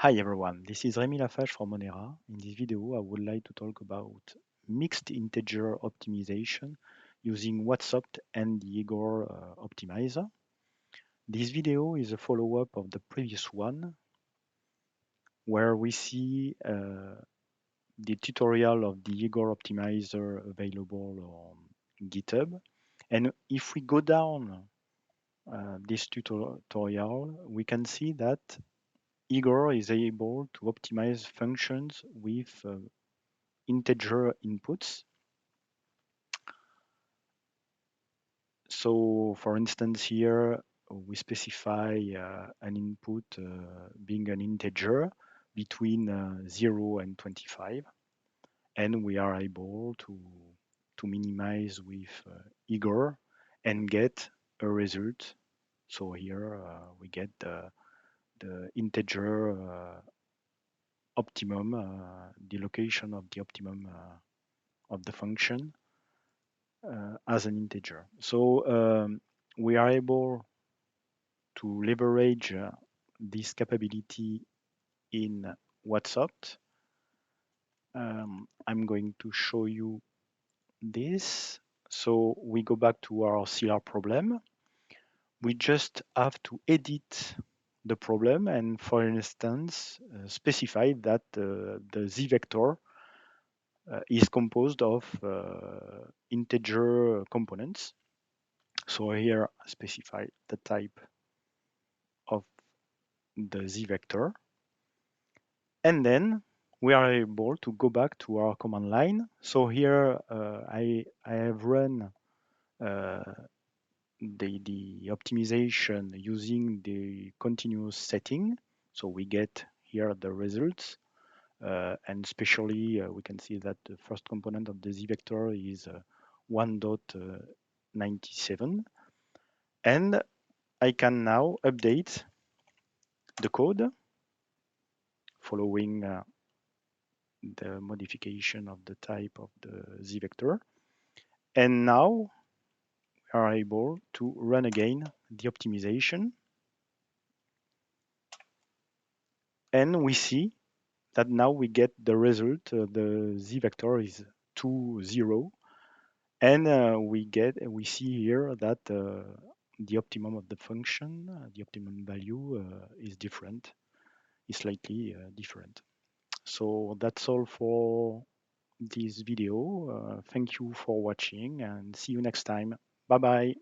Hi everyone, this is Rémi Lafage from Monera. In this video, I would like to talk about mixed integer optimization using WhatsOpt and the Egor optimizer. This video is a follow-up of the previous one, where we see the tutorial of the Egor optimizer available on GitHub. And if we go down this tutorial, we can see that Egor is able to optimize functions with integer inputs. So for instance, here we specify an input being an integer between 0 and 25, and we are able to minimize with Egor and get a result. So here we get the integer optimum, the location of the optimum of the function as an integer. So we are able to leverage this capability in WhatsOpt. I'm going to show you this. So we go back to our CR problem. We just have to edit the problem and, for instance, specify that the z vector is composed of integer components. So here I specify the type of the z vector. And then we are able to go back to our command line. So here I have run the optimization using the continuous setting. So we get here the results. And especially we can see that the first component of the z vector is 1.97. And I can now update the code following the modification of the type of the z vector. And now we are able to run again the optimization. And we see that now we get the result. The z vector is 2, 0. And we see here that the optimum of the function, the optimum value is different, is slightly different. So that's all for this video. Thank you for watching and see you next time. Bye bye.